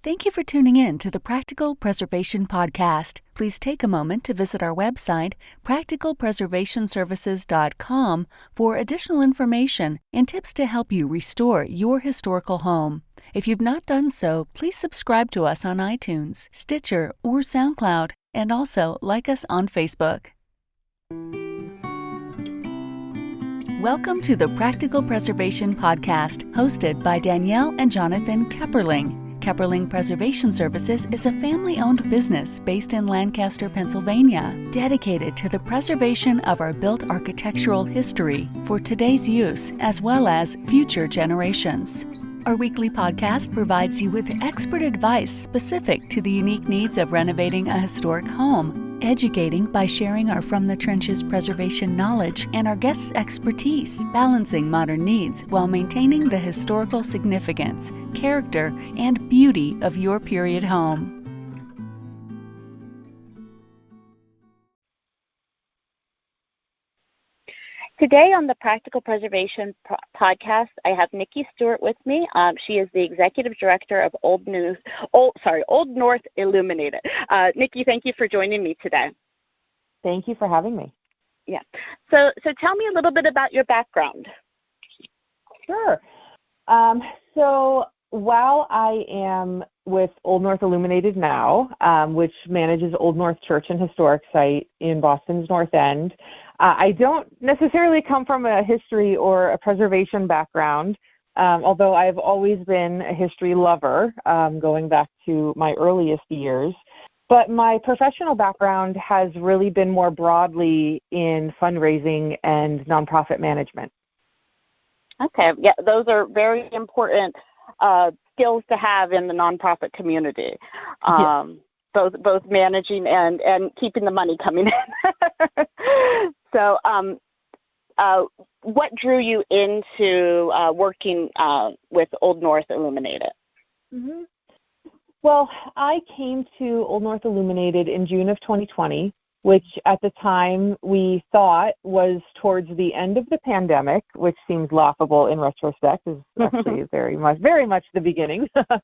Thank you for tuning in to the Practical Preservation Podcast. Please take a moment to visit our website, practicalpreservationservices.com, for additional information and tips to help you restore your historical home. If you've not done so, please subscribe to us on iTunes, Stitcher, or SoundCloud, and also like us on Facebook. Welcome to the Practical Preservation Podcast, hosted by Danielle and Jonathan Kepperling. Kepperling Preservation Services is a family-owned business based in Lancaster, Pennsylvania, dedicated to the preservation of our built architectural history for today's use as well as future generations. Our weekly podcast provides you with expert advice specific to the unique needs of renovating a historic home, educating by sharing our From the Trenches preservation knowledge and our guests' expertise, balancing modern needs while maintaining the historical significance, character, and beauty of your period home. Today on the Practical Preservation Podcast, I have Nikki Stewart with me. She is the Executive Director of Old North Illuminated. Nikki, thank you for joining me today. Thank you for having me. Yeah. So tell me a little bit about your background. Sure. So while I am with Old North Illuminated now, which manages Old North Church and Historic Site in Boston's North End, I don't necessarily come from a history or a preservation background, although I've always been a history lover, going back to my earliest years. But my professional background has really been more broadly in fundraising and nonprofit management. Okay. Yeah, those are very important skills to have in the nonprofit community. Yes. Both managing and keeping the money coming in. So what drew you into working with Old North Illuminated? Mm-hmm. Well, I came to Old North Illuminated in June of 2020, which at the time we thought was towards the end of the pandemic, which seems laughable in retrospect, is actually very much the beginning. But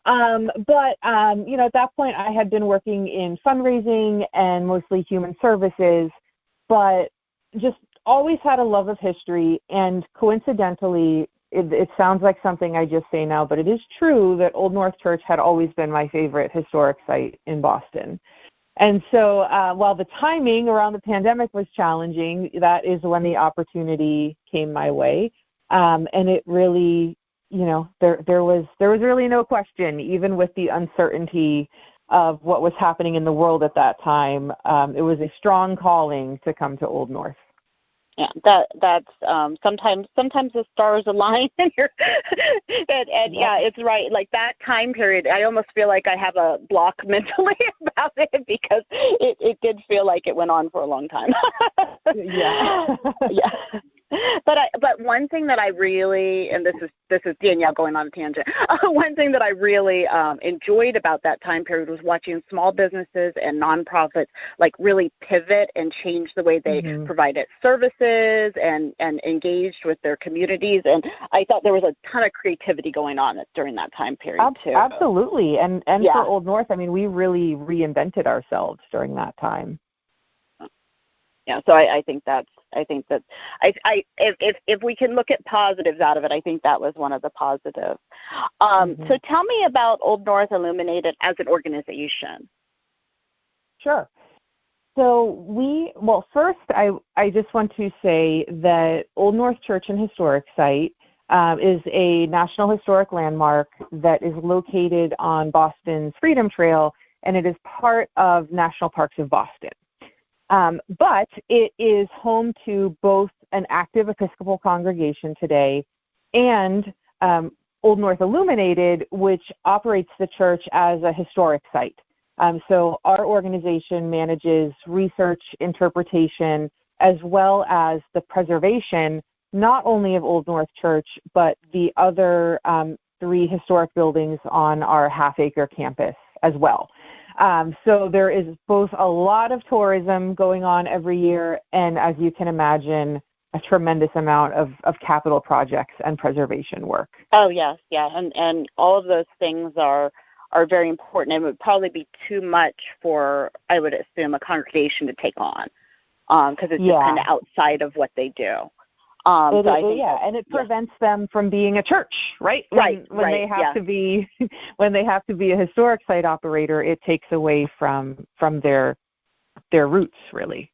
at that point I had been working in fundraising and mostly human services, but just always had a love of history. And coincidentally, it sounds like something I just say now, but it is true that Old North Church had always been my favorite historic site in Boston. And so while the timing around the pandemic was challenging, that is when the opportunity came my way. And it really, there was really no question, even with the uncertainty of what was happening in the world at that time. It was a strong calling to come to Old North. Yeah, that's sometimes the stars align, and yeah, it's right. Like that time period, I almost feel like I have a block mentally about it because it did feel like it went on for a long time. Yeah. Yeah. But one thing that I really, and this is Danielle going on a tangent, one thing that I really enjoyed about that time period was watching small businesses and nonprofits like really pivot and change the way they provided services and engaged with their communities. And I thought there was a ton of creativity going on during that time period too. Absolutely. And yeah. For Old North, I mean, we really reinvented ourselves during that time. Yeah, so I think that if we can look at positives out of it, I think that was one of the positives. So tell me about Old North Illuminated as an organization. Sure. So first I just want to say that Old North Church and Historic Site is a National Historic Landmark that is located on Boston's Freedom Trail, and it is part of National Parks of Boston. But it is home to both an active Episcopal congregation today and Old North Illuminated, which operates the church as a historic site. So our organization manages research, interpretation, as well as the preservation, not only of Old North Church, but the other 3 historic buildings on our half-acre campus as well. So there is both a lot of tourism going on every year, and as you can imagine, a tremendous amount of capital projects and preservation work. Oh, yes, yeah, and all of those things are are very important and would probably be too much for, I would assume, a congregation to take on because it's just kind of outside of what they do. And it prevents them from being a church, right? When they have to be, when they have to be a historic site operator, it takes away from their roots, really.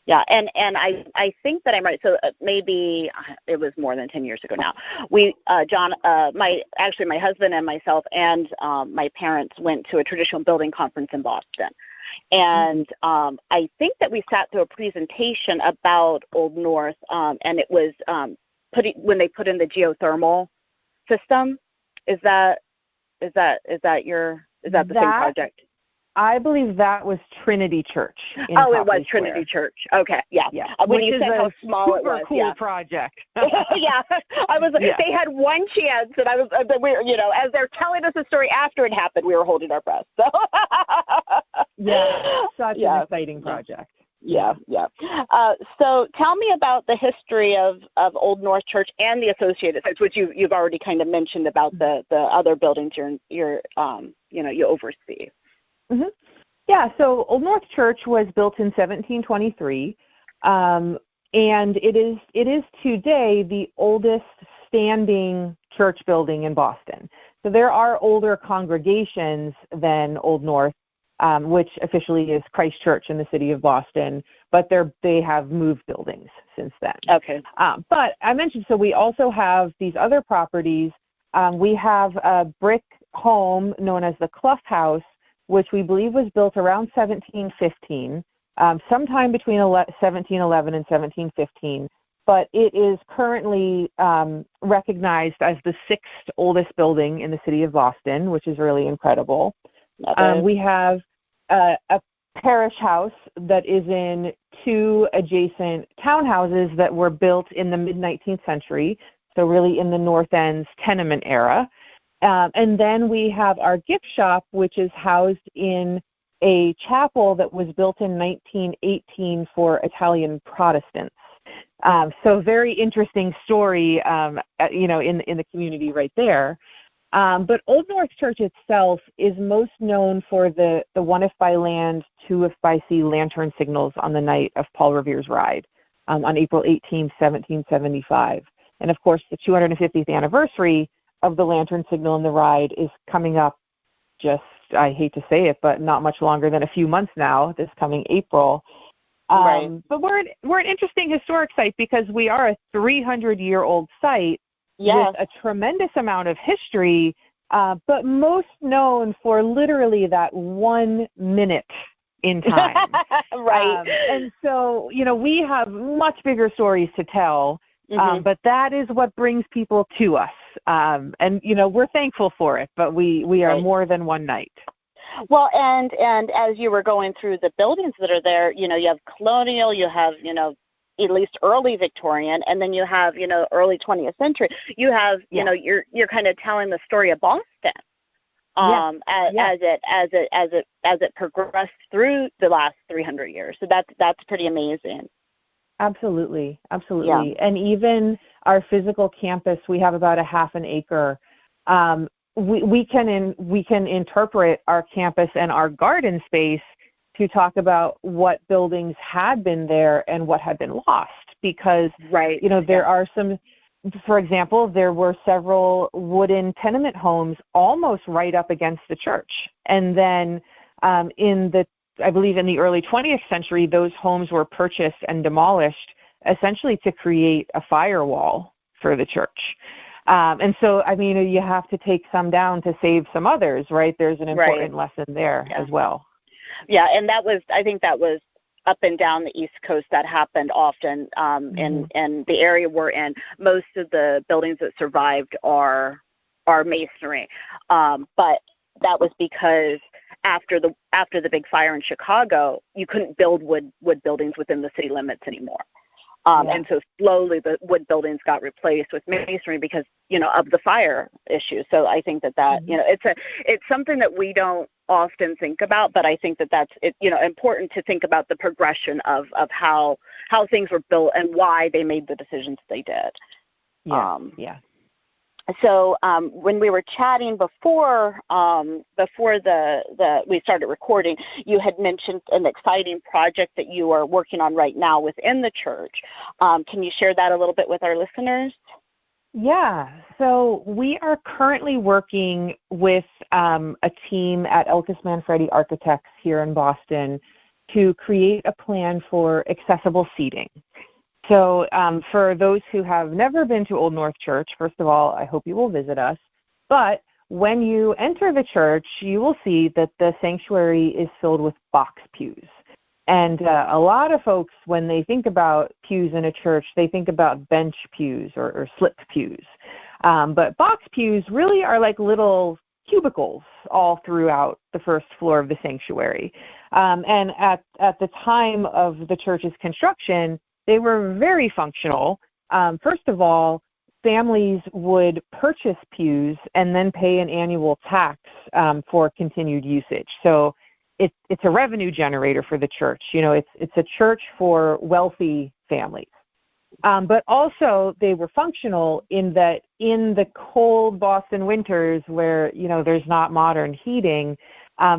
Yeah, and I think that I'm right. So maybe it was more than 10 years ago now. We, my husband and myself and my parents went to a traditional building conference in Boston. And I think that we sat through a presentation about Old North, and it was when they put in the geothermal system. Is that the same project? I believe that was Trinity Church. It was Trinity Church. Okay, yeah. When you said how small it was, cool project. Yeah, They had one chance, and I was. As they're telling us the story after it happened, we were holding our breath. So. Such an exciting project. Yeah. So tell me about the history of Old North Church and the associated sites, which you've already kind of mentioned about the other buildings you oversee. Mm-hmm. Yeah, so Old North Church was built in 1723, and it is today the oldest standing church building in Boston. So there are older congregations than Old North, which officially is Christ Church in the city of Boston, but they have moved buildings since then. Okay. But I mentioned, so we also have these other properties. We have a brick home known as the Clough House, which we believe was built around 1715, sometime between 1711 and 1715. But it is currently recognized as the sixth oldest building in the city of Boston, which is really incredible. We have a parish house that is in two adjacent townhouses that were built in the mid-19th century, so really in the North End's tenement era. And then we have our gift shop, which is housed in a chapel that was built in 1918 for Italian Protestants. So very interesting story, in the community right there. But Old North Church itself is most known for the 1 if by land, 2 if by sea lantern signals on the night of Paul Revere's ride on April 18, 1775. And, of course, the 250th anniversary of the lantern signal in the ride is coming up just, I hate to say it, but not much longer than a few months now, this coming April. But we're an interesting historic site because we are a 300-year-old site with a tremendous amount of history, but most known for literally that 1 minute in time. And so, we have much bigger stories to tell. But that is what brings people to us. And, we're thankful for it, but we are more than one night. Well, and as you were going through the buildings that are there, you have colonial, you have, at least early Victorian, and then you have, early 20th century. You have, you're kind of telling the story of Boston as it progressed through the last 300 years. So that's pretty amazing. Absolutely. Yeah. And even our physical campus, we have about a half an acre. We can interpret our campus and our garden space to talk about what buildings had been there and what had been lost, because there are some. For example, there were several wooden tenement homes almost right up against the church, and then I believe in the early 20th century, those homes were purchased and demolished essentially to create a firewall for the church. And so, you have to take some down to save some others, right? There's an important lesson there as well. Yeah, and I think that was up and down the East Coast that happened often in the area we're in. Most of the buildings that survived are masonry. But that was because after the big fire in Chicago, you couldn't build wood buildings within the city limits anymore. And so slowly the wood buildings got replaced with masonry because, of the fire issue. So I think that it's something that we don't often think about, but I think that's important to think about the progression of how things were built and why they made the decisions they did. So when we were chatting before we started recording, you had mentioned an exciting project that you are working on right now within the church. Can you share that a little bit with our listeners? Yeah. So we are currently working with a team at Elkis Manfredi Architects here in Boston to create a plan for accessible seating. So for those who have never been to Old North Church, first of all, I hope you will visit us. But when you enter the church, you will see that the sanctuary is filled with box pews. And a lot of folks, when they think about pews in a church, they think about bench pews or slip pews. But box pews really are like little cubicles all throughout the first floor of the sanctuary. And at the time of the church's construction, they were very functional. First of all, families would purchase pews and then pay an annual tax for continued usage. So it's a revenue generator for the church. You know, it's a church for wealthy families. But also they were functional in that in the cold Boston winters where, you know, there's not modern heating,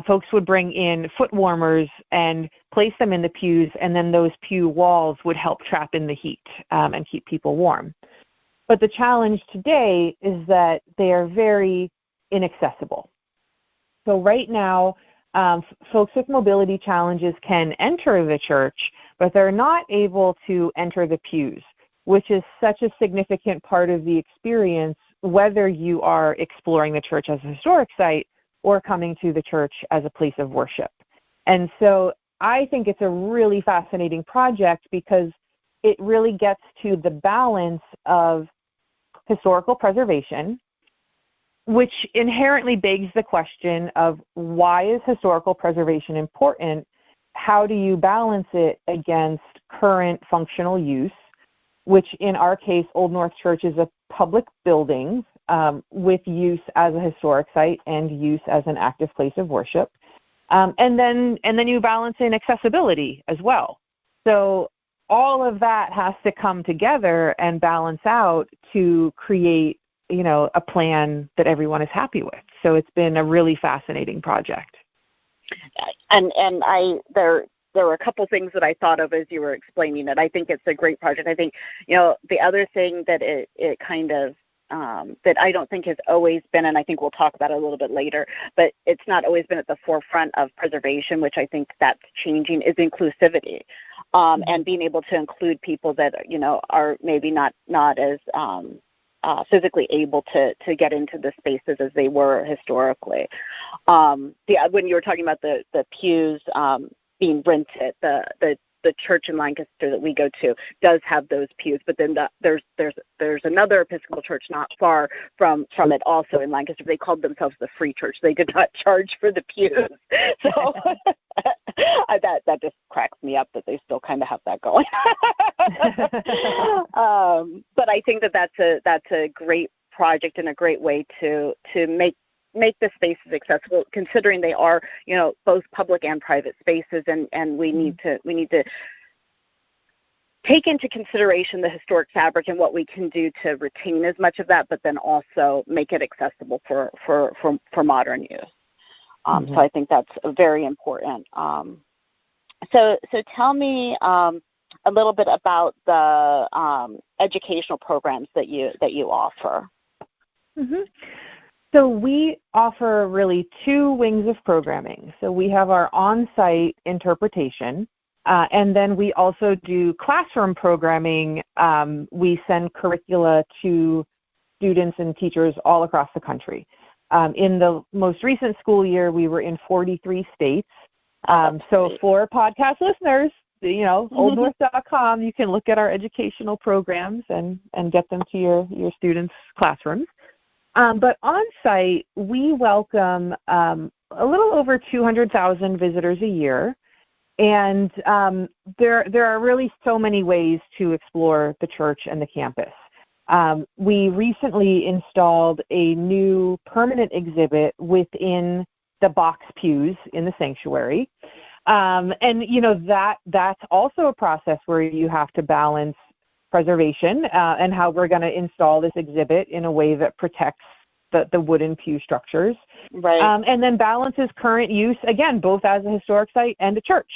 folks would bring in foot warmers and place them in the pews, and then those pew walls would help trap in the heat and keep people warm. But the challenge today is that they are very inaccessible. So right now, folks with mobility challenges can enter the church, but they're not able to enter the pews, which is such a significant part of the experience, whether you are exploring the church as a historic site or coming to the church as a place of worship. And so I think it's a really fascinating project because it really gets to the balance of historical preservation, which inherently begs the question of why is historical preservation important? How do you balance it against current functional use, which in our case, Old North Church is a public building with use as a historic site and use as an active place of worship. And then you balance in accessibility as well. So all of that has to come together and balance out to create, you know, a plan that everyone is happy with. So it's been a really fascinating project. And there were a couple things that I thought of as you were explaining it. I think it's a great project. I think, you know, the other thing that it kind of that I don't think has always been, and I think we'll talk about it a little bit later, but it's not always been at the forefront of preservation, which I think that's changing, is inclusivity, and being able to include people that, you know, are maybe not as physically able to get into the spaces as they were historically. When you were talking about the pews being rented, the church in Lancaster that we go to does have those pews, but then there's another Episcopal church not far from it also in Lancaster. They called themselves the Free Church. They did not charge for the pews. So that just cracks me up that they still kind of have that going. But I think that's a great project and a great way to make the spaces accessible, considering they are, you know, both public and private spaces, and we need to take into consideration the historic fabric and what we can do to retain as much of that, but then also make it accessible for modern use. So I think that's very important. So tell me a little bit about the educational programs that you offer. Mm-hmm. So we offer really two wings of programming. So we have our on-site interpretation, and then we also do classroom programming. We send curricula to students and teachers all across the country. In the most recent school year, we were in 43 states. So for podcast listeners, you know, oldnorth.com, you can look at our educational programs and get them to your students' classrooms. But on-site, we welcome a little over 200,000 visitors a year, and there are really so many ways to explore the church and the campus. We recently installed a new permanent exhibit within the box pews in the sanctuary, and you know that's also a process where you have to balance preservation and how we're going to install this exhibit in a way that protects the wooden pew structures. Right. And then balances current use, again, both as a historic site and a church.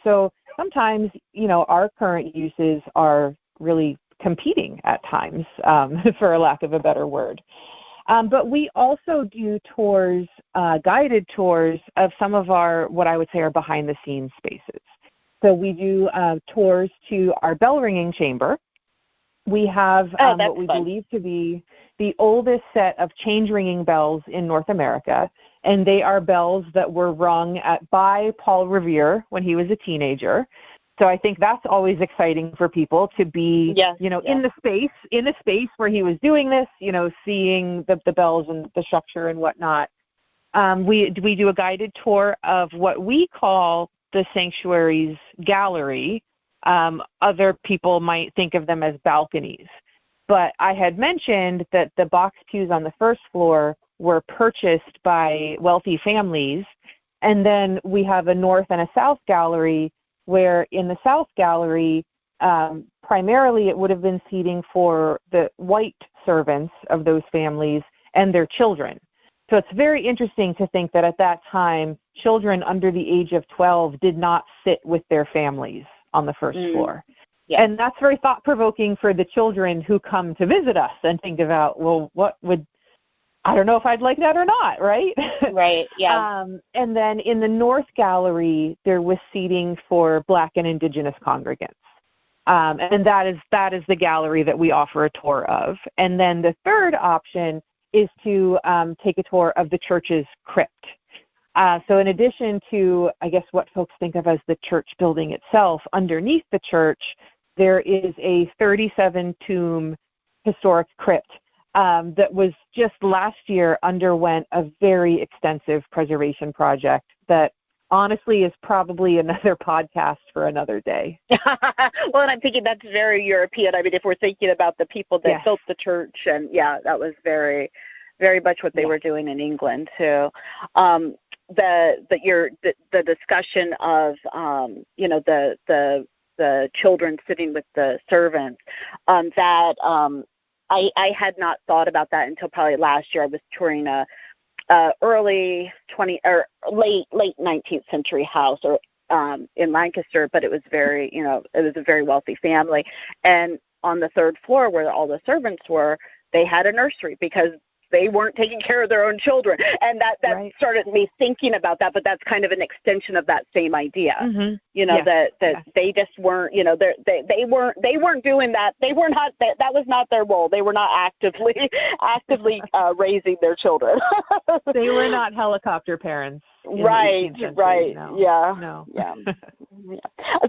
So sometimes, our current uses are really competing at times, for a lack of a better word. But we also do tours, guided tours of some of our, what I would say are behind-the-scenes spaces. So we do tours to our bell ringing chamber. We have what we believe to be the oldest set of change ringing bells in North America, and they are bells that were rung by Paul Revere when he was a teenager. So I think that's always exciting for people to be, in the space where he was doing this, seeing the bells and the structure and whatnot. We do a guided tour of what we call the sanctuary's gallery. Other people might think of them as balconies. But I had mentioned that the box pews on the first floor were purchased by wealthy families. And then we have a north and a south gallery, where in the south gallery, primarily it would have been seating for the white servants of those families and their children. So it's very interesting to think that at that time, children under the age of 12 did not sit with their families on the first floor. Yeah. And that's very thought-provoking for the children who come to visit us and think about, well, I don't know if I'd like that or not, right? Right, yeah. And then in the North Gallery, there was seating for Black and Indigenous congregants. And that is the gallery that we offer a tour of. And then the third option is to take a tour of the church's crypt. So in addition to, I guess, what folks think of as the church building itself, underneath the church, there is a 37-tomb historic crypt that was just last year underwent a very extensive preservation project that honestly is probably another podcast for another day. Well, and I'm thinking that's very European. I mean, if we're thinking about the people that built the church, and that was very, very much what they were doing in England too. The discussion of the children sitting with the servants, I had not thought about that until probably last year. I was touring a early 20 or late 19th century house in Lancaster, but it was it was a very wealthy family. And on the third floor where all the servants were, they had a nursery because they weren't taking care of their own children. And that right. started me thinking about that, but that's kind of an extension of that same idea. Mm-hmm. They just weren't, they weren't doing that. They were not, that was not their role. They were not actively raising their children. They were not helicopter parents. Right. No. Yeah. No. Yeah.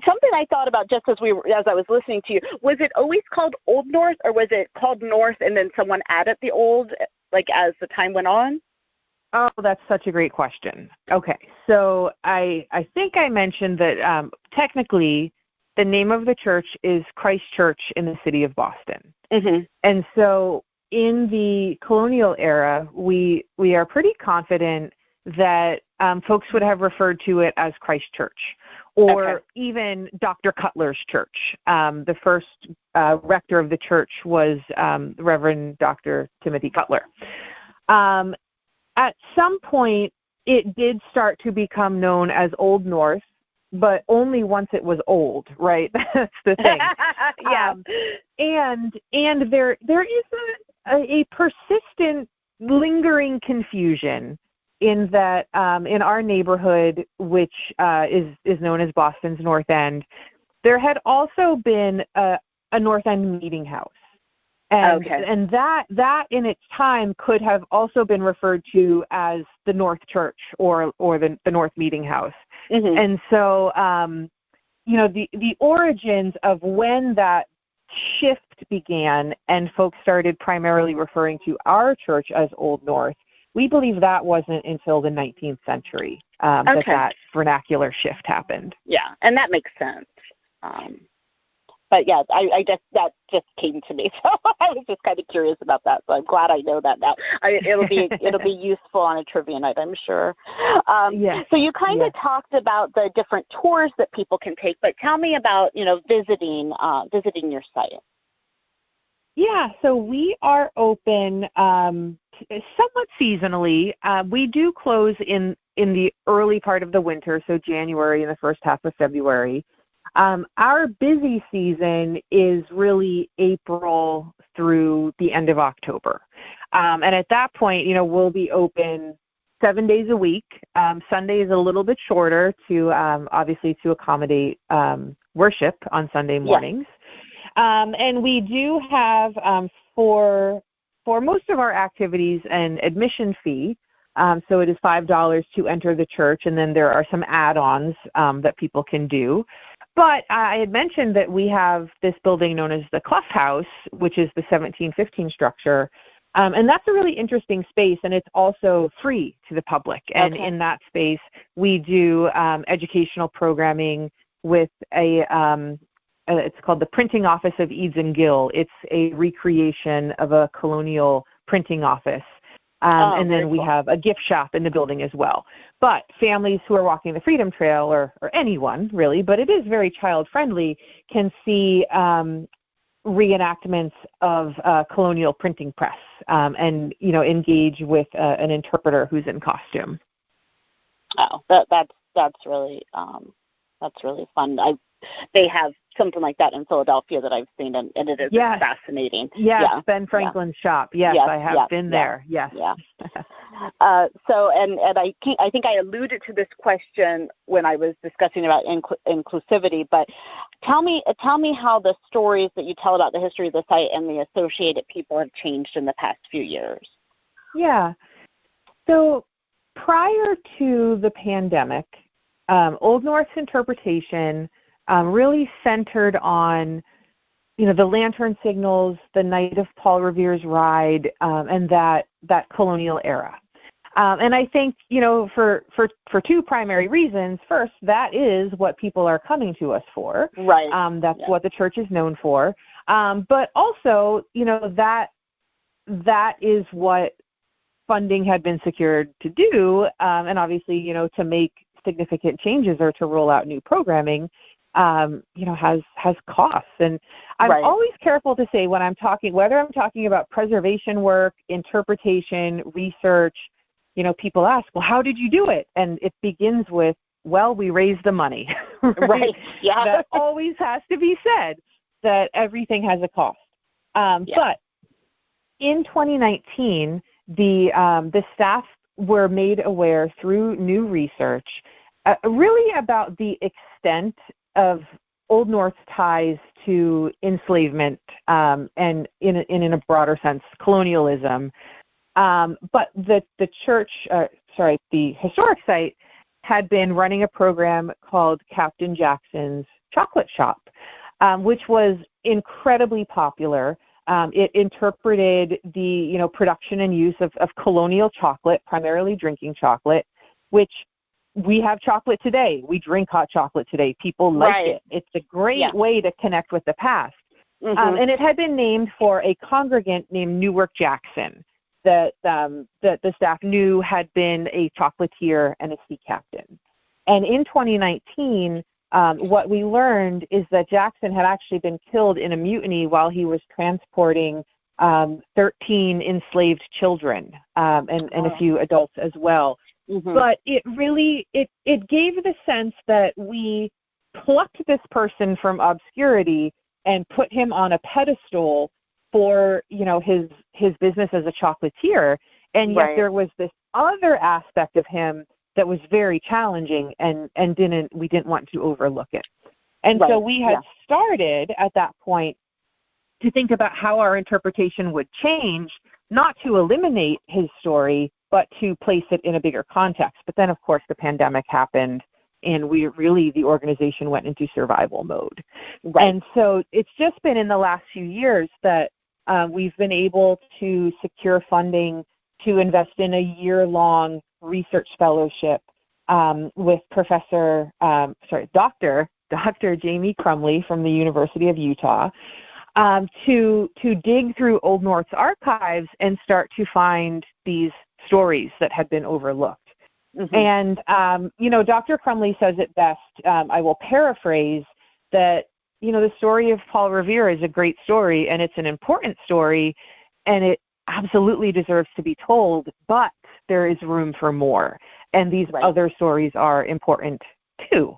Something I thought about just as I was listening to you, was it always called Old North, or was it called North and then someone added the Old, like as the time went on? Oh, that's such a great question. Okay, so I think I mentioned that technically the name of the church is Christ Church in the city of Boston. Mm-hmm. And so in the colonial era, we are pretty confident that folks would have referred to it as Christ Church, or even Dr. Cutler's church. The first rector of the church was Reverend Dr. Timothy Cutler. At some point, it did start to become known as Old North, but only once it was old, right? That's the thing. Yeah. And there is a persistent, lingering confusion in that in our neighborhood, which is known as Boston's North End, there had also been a North End meeting house. And that in its time could have also been referred to as the North Church or the North Meeting House. Mm-hmm. And so, the origins of when that shift began and folks started primarily referring to our church as Old North, we believe that wasn't until the 19th century that vernacular shift happened. Yeah, and that makes sense. But yeah, that just came to me, so I was just kind of curious about that. So I'm glad I know that now. It'll be useful on a trivia night, I'm sure. So you kind of talked about the different tours that people can take, but tell me about visiting your site. Yeah, so we are open somewhat seasonally. We do close in the early part of the winter, so January and the first half of February. Our busy season is really April through the end of October. And at that point, we'll be open 7 days a week. Sunday is a little bit shorter to obviously to accommodate worship on Sunday mornings. And we do have for most of our activities an admission fee. So it is $5 to enter the church, and then there are some add-ons that people can do. But I had mentioned that we have this building known as the Clough House, which is the 1715 structure. And that's a really interesting space, and it's also free to the public. And in that space, we do educational programming with it's called the Printing Office of Eads and Gill. It's a recreation of a colonial printing office. And then we have a gift shop in the building as well. But families who are walking the Freedom Trail, or anyone really, but it is very child-friendly, can see reenactments of colonial printing press and, engage with an interpreter who's in costume. Oh, that's really fun. They have something like that in Philadelphia that I've seen, and it is fascinating. Yes, Ben Franklin's shop. Yes, I have been there. Yes. Yeah. So, and I think I alluded to this question when I was discussing about inclusivity. But tell me how the stories that you tell about the history of the site and the associated people have changed in the past few years. Yeah. So prior to the pandemic, Old North's interpretation really centered on, the lantern signals, the night of Paul Revere's ride, and that colonial era. And I think, for two primary reasons. First, that is what people are coming to us for. Right. That's what the church is known for. But also, that is what funding had been secured to do, and obviously, to make significant changes or to roll out new programming, has costs. And I'm always careful to say whether I'm talking about preservation work, interpretation, research, people ask, well, how did you do it? And it begins with, well, we raised the money. Right. Yeah. That always has to be said, that everything has a cost. But in 2019, the staff were made aware through new research really about the extent of Old North's ties to enslavement and in a broader sense, colonialism. But the historic site had been running a program called Captain Jackson's Chocolate Shop, which was incredibly popular. It interpreted the production and use of colonial chocolate, primarily drinking chocolate, which we have chocolate today. We drink hot chocolate today. People like it. It's a great way to connect with the past. Mm-hmm. And it had been named for a congregant named Newark Jackson that the staff knew had been a chocolatier and a sea captain. And in 2019, what we learned is that Jackson had actually been killed in a mutiny while he was transporting 13 enslaved children and a few adults as well. Mm-hmm. But it really it gave the sense that we plucked this person from obscurity and put him on a pedestal for his business as a chocolatier, and yet there was this other aspect of him that was very challenging, and we didn't want to overlook it. And so we had started at that point to think about how our interpretation would change, not to eliminate his story, but to place it in a bigger context. But then, of course, the pandemic happened, and the organization went into survival mode. Right. And so it's just been in the last few years that we've been able to secure funding to invest in a year-long research fellowship with Dr. Jamie Crumley from the University of Utah, to dig through Old North's archives and start to find these stories that had been overlooked. Mm-hmm. And, Dr. Crumley says it best, I will paraphrase, that the story of Paul Revere is a great story, and it's an important story, and it absolutely deserves to be told, but there is room for more, and these other stories are important too.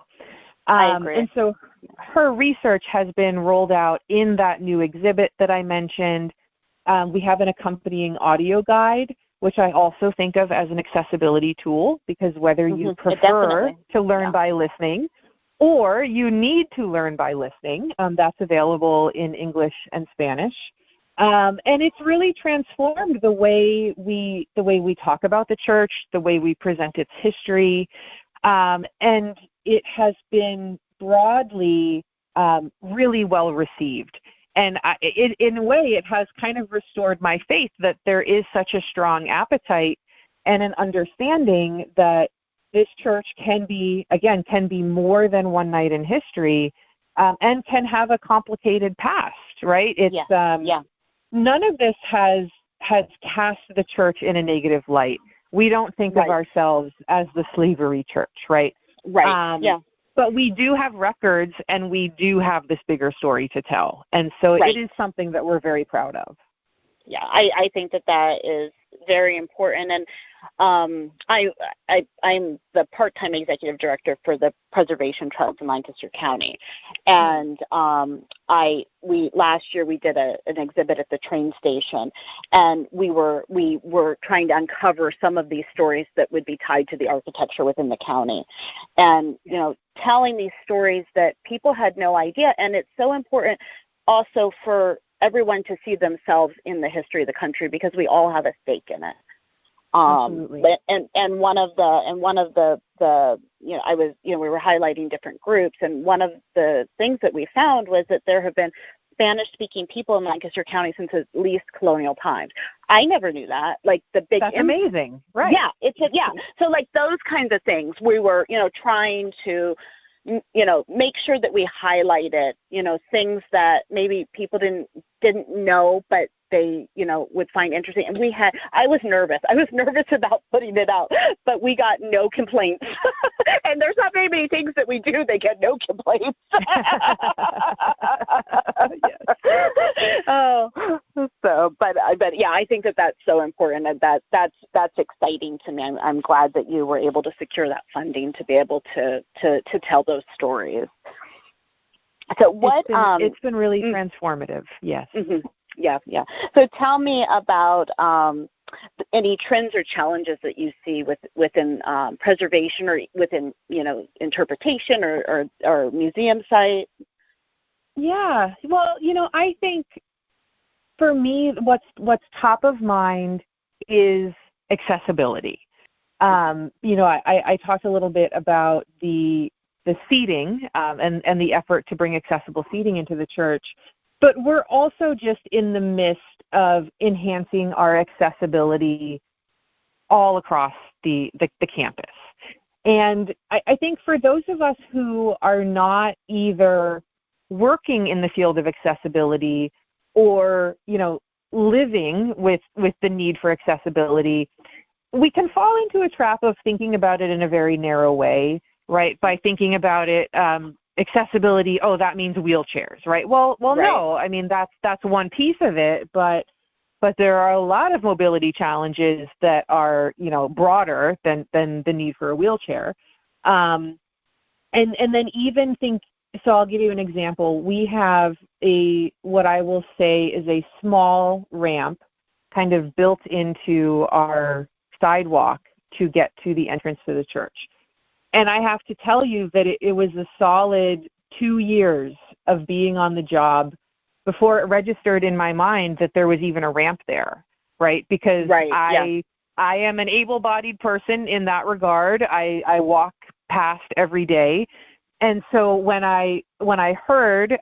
I agree. And so her research has been rolled out in that new exhibit that I mentioned. We have an accompanying audio guide, which I also think of as an accessibility tool, because whether you prefer to learn by listening or you need to learn by listening, that's available in English and Spanish. And it's really transformed the way we talk about the church, the way we present its history, and it has been broadly really well received. And in a way, it has kind of restored my faith that there is such a strong appetite and an understanding that this church can be more than one night in history, and can have a complicated past, right? None of this has cast the church in a negative light. We don't think of ourselves as the slavery church, right? Right. But we do have records, and we do have this bigger story to tell. And so it is something that we're very proud of. Yeah, I think that is very important. And I'm the part-time executive director for the Preservation Trust in Lancaster County. And last year we did an exhibit at the train station, and we were trying to uncover some of these stories that would be tied to the architecture within the county. And, telling these stories that people had no idea. And it's so important also for everyone to see themselves in the history of the country, because we all have a stake in it. Absolutely. And one of the we were highlighting different groups, and one of the things that we found was that there have been Spanish-speaking people in Lancaster County since at least colonial times. I never knew that. Like that's amazing, right? Yeah, So like those kinds of things, we were trying to make sure that we highlighted things that maybe people didn't know, but they would find interesting. And I was nervous about putting it out, but we got no complaints. And there's not very many things that we do that get no complaints. But yeah, I think that's so important, and that's exciting to me. I'm glad that you were able to secure that funding to be able to tell those stories. So it's been really transformative. Yes. Mm-hmm. Yeah. So tell me about any trends or challenges that you see within preservation, or within interpretation or museum site. Yeah. Well, I think for me, what's top of mind is accessibility. I talked a little bit about the seating and the effort to bring accessible seating into the church. But we're also just in the midst of enhancing our accessibility all across the campus. And I think for those of us who are not either working in the field of accessibility or, living with the need for accessibility, we can fall into a trap of thinking about it in a very narrow way, right? By thinking about it, accessibility, that means wheelchairs, right? Well, right. No, I mean, that's one piece of it, but there are a lot of mobility challenges that are, broader than the need for a wheelchair. And then even so I'll give you an example. We have what I will say is a small ramp kind of built into our sidewalk to get to the entrance to the church. And I have to tell you that it was a solid 2 years of being on the job before it registered in my mind that there was even a ramp there, right? Because I am an able-bodied person in that regard. I walk past every day. And so when I heard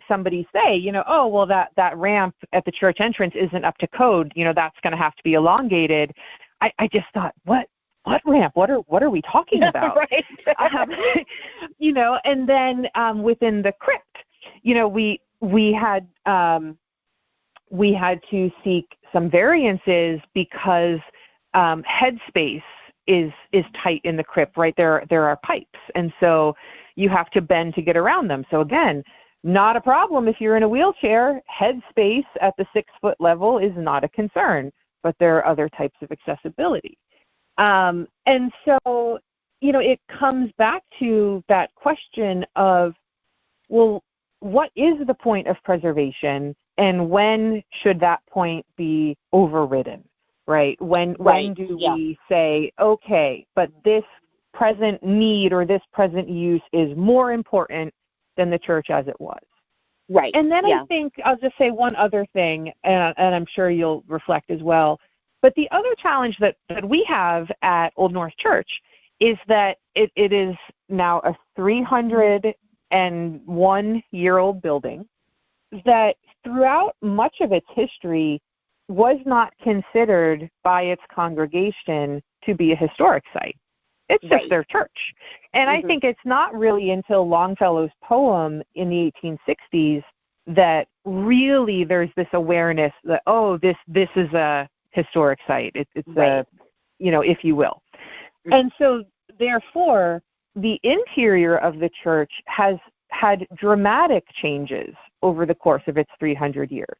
somebody say, that ramp at the church entrance isn't up to code, that's going to have to be elongated, I just thought, what ramp? What are we talking about? Right. And then within the crypt, we had to seek some variances because headspace is tight in the crypt, right? There are pipes, and so you have to bend to get around them. So again, not a problem if you're in a wheelchair. Head space at the 6-foot level is not a concern, but there are other types of accessibility. And so, it comes back to that question of, well, what is the point of preservation, and when should that point be overridden, right? When do we say, okay, but this present need or this present use is more important than the church as it was? Right. And then I think I'll just say one other thing, and I'm sure you'll reflect as well. But the other challenge that we have at Old North Church is that it is now a 301-year-old building that throughout much of its history was not considered by its congregation to be a historic site. It's just their church. And I think it's not really until Longfellow's poem in the 1860s that really there's this awareness that, oh, this is a historic site. It's a, if you will. And so, therefore, the interior of the church has had dramatic changes over the course of its 300 years.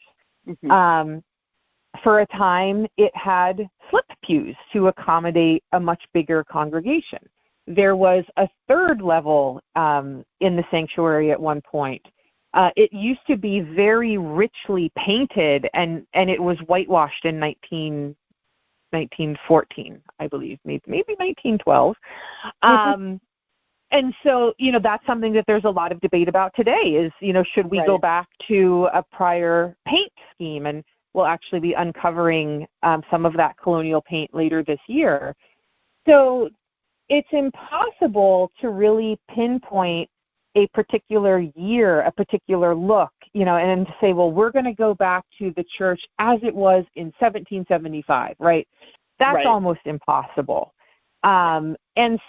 For a time, it had slip pews to accommodate a much bigger congregation. There was a third level in the sanctuary at one point. It used to be very richly painted, and it was whitewashed in 1914, I believe, maybe 1912. And so, that's something that there's a lot of debate about today is, should we go back to a prior paint scheme? And we'll actually be uncovering some of that colonial paint later this year. So it's impossible to really pinpoint a particular year, a particular look, and to say, well, we're going to go back to the church as it was in 1775, right? That's almost impossible. And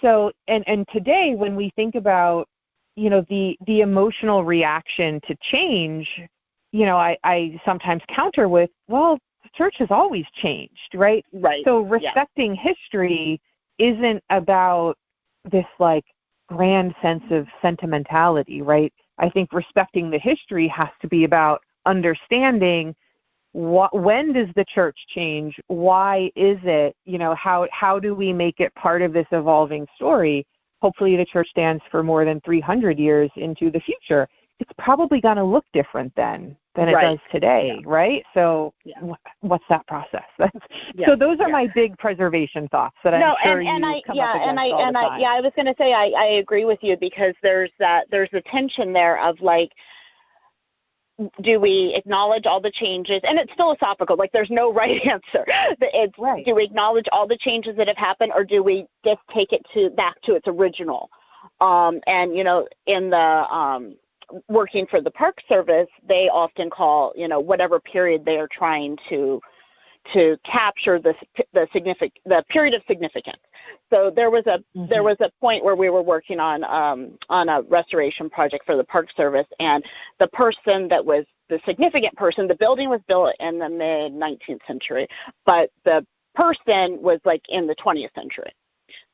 so, and today when we think about, the emotional reaction to change, I sometimes counter with, well, the church has always changed, right? Right. So respecting history isn't about this grand sense of sentimentality, right? I think respecting the history has to be about understanding when does the church change? Why is it? How do we make it part of this evolving story? Hopefully the church stands for more than 300 years into the future. It's probably going to look different then than it does today, right? So what's that process? So those are my big preservation thoughts that I'm sure you come up against all the time. I was going to say I agree with you, because there's the tension there of do we acknowledge all the changes? And it's philosophical. There's no right answer. It's do we acknowledge all the changes that have happened, or do we just take it back to its original? And in the working for the Park Service, they often call whatever period they are trying to capture the period of significance. So there was a point where we were working on a restoration project for the Park Service, and the person that was the significant person, the building was built in the mid 19th century, but the person was in the 20th century.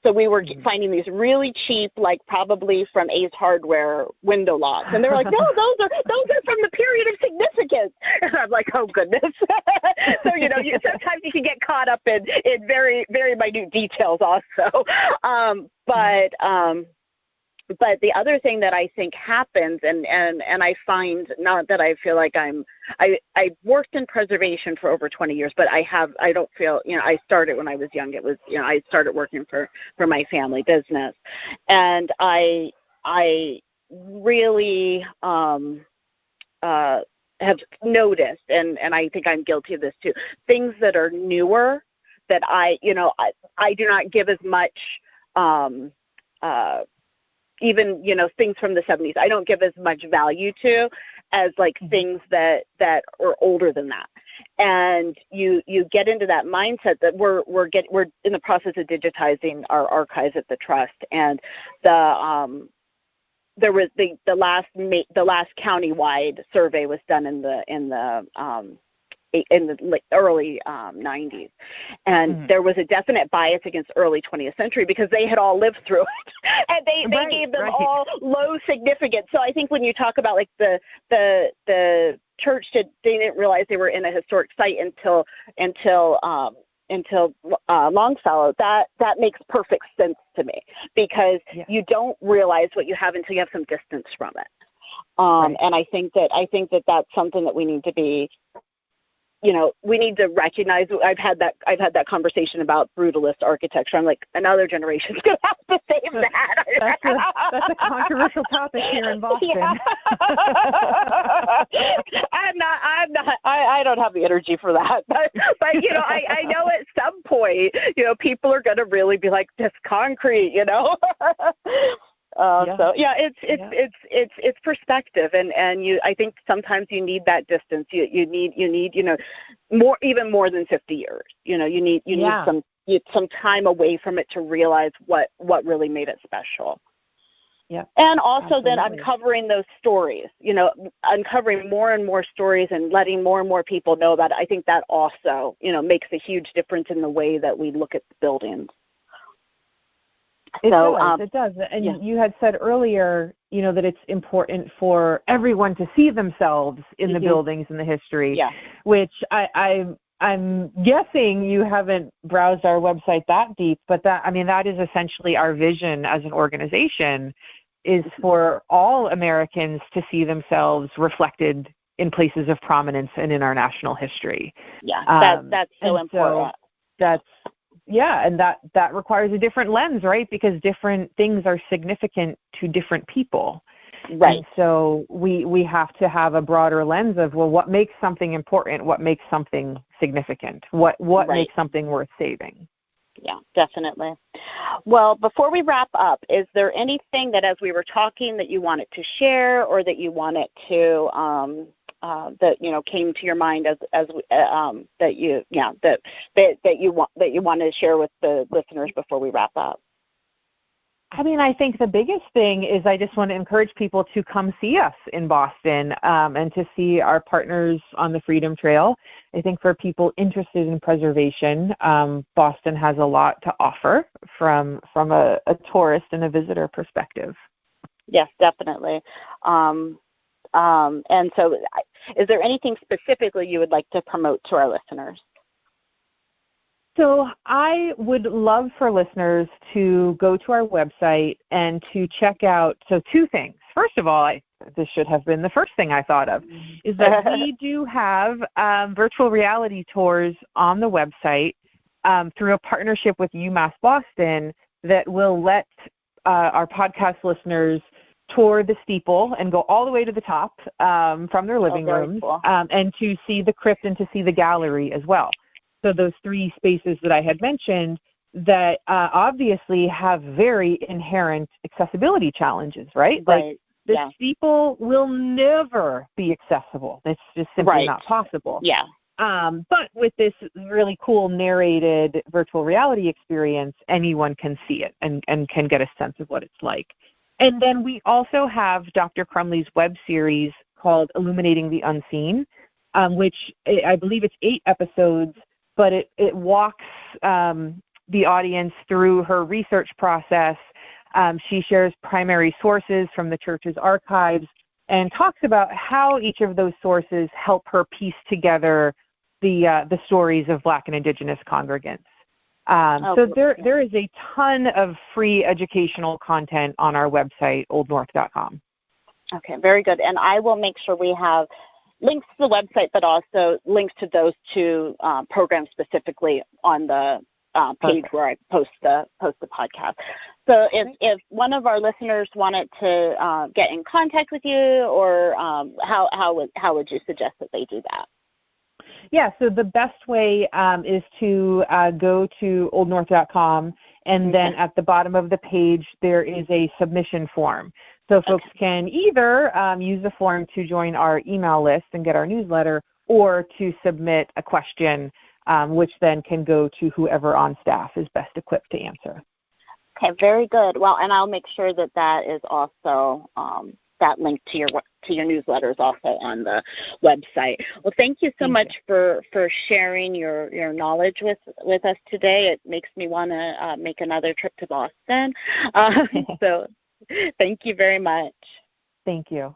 So we were finding these really cheap, probably from Ace Hardware window locks, and they were like, "No, those are from the period of significance." And I'm like, "Oh goodness!" So sometimes you can get caught up in very, very minute details also. But the other thing that I think happens, and I find, not that I feel like I've worked in preservation for over 20 years, but I don't feel, I started when I was young. It was, I started working for my family business, and I really have noticed, and I think I'm guilty of this too, things that are newer that I do not give as much, even, things from the 70s, I don't give as much value to as things that are older than that. And you get into that mindset that we're in the process of digitizing our archives at the trust, and there was the last countywide survey was done in the early 90s, and there was a definite bias against early 20th century because they had all lived through it, and they gave them all low significance. So I think when you talk about like the church, they didn't realize they were in a historic site until Longfellow, that makes perfect sense to me, because you don't realize what you have until you have some distance from it. And I think that that's something that we need to be, we need to recognize. I've had that conversation about brutalist architecture. I'm like, another generation's going to have to save that. That's a controversial topic here in Boston. Yeah. I don't have the energy for that. But I know at some point, people are going to really be like, this concrete, So it's perspective, and I think sometimes you need that distance. You need even more than 50 years. You need some time away from it to realize what really made it special. Yeah. And also then uncovering those stories, uncovering more and more stories and letting more and more people know about it. I think that also, makes a huge difference in the way that we look at the buildings. It does. And you had said earlier, that it's important for everyone to see themselves in the buildings and the history, which I'm guessing you haven't browsed our website that deep, but that is essentially our vision as an organization, is for all Americans to see themselves reflected in places of prominence and in our national history. Yeah, that's so important. And that requires a different lens, right? Because different things are significant to different people. Right. And so we have to have a broader lens of, well, what makes something important? What makes something significant? What makes something worth saving? Yeah, definitely. Well, before we wrap up, is there anything that, as we were talking, that you wanted to share, or that you wanted to that came to your mind as that you wanted to share with the listeners before we wrap up? I think the biggest thing is I just want to encourage people to come see us in Boston, and to see our partners on the Freedom Trail. I think for people interested in preservation, Boston has a lot to offer from a tourist and a visitor perspective. Yes, definitely. And so is there anything specifically you would like to promote to our listeners? So I would love for listeners to go to our website and to check out, two things. First of all, this should have been the first thing I thought of, is that we do have virtual reality tours on the website through a partnership with UMass Boston that will let our podcast listeners tour the steeple and go all the way to the top from their living rooms, cool. And to see the crypt and to see the gallery as well. So those three spaces that I had mentioned that obviously have very inherent accessibility challenges, right? Right. The steeple will never be accessible. It's just simply not possible. Yeah. But with this really cool narrated virtual reality experience, anyone can see it and can get a sense of what it's like. And then we also have Dr. Crumley's web series called Illuminating the Unseen, which I believe it's 8 episodes, but it walks the audience through her research process. She shares primary sources from the church's archives and talks about how each of those sources help her piece together the stories of Black and Indigenous congregants. So there is a ton of free educational content on our website, oldnorth.com. Okay, very good. And I will make sure we have links to the website, but also links to those 2 programs specifically on the page where I post the podcast. So if one of our listeners wanted to get in contact with you, or how would you suggest that they do that? Yeah, so the best way is to go to oldnorth.com, and then at the bottom of the page there is a submission form. So folks can either use the form to join our email list and get our newsletter, or to submit a question, which then can go to whoever on staff is best equipped to answer. Okay, very good. Well, and I'll make sure that is also that link to your newsletters also on the website. Well, thank you so much for sharing your knowledge with us today. It makes me want to make another trip to Boston. So thank you very much. Thank you.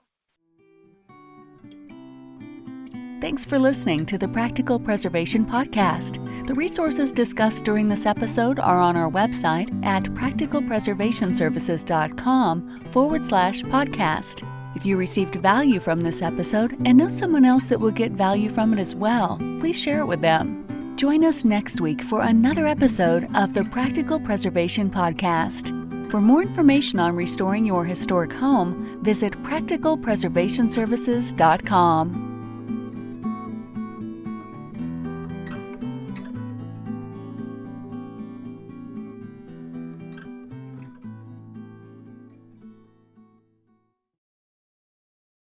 Thanks for listening to the Practical Preservation Podcast. The resources discussed during this episode are on our website at practicalpreservationservices.com/podcast. If you received value from this episode and know someone else that will get value from it as well, please share it with them. Join us next week for another episode of the Practical Preservation Podcast. For more information on restoring your historic home, visit practicalpreservationservices.com.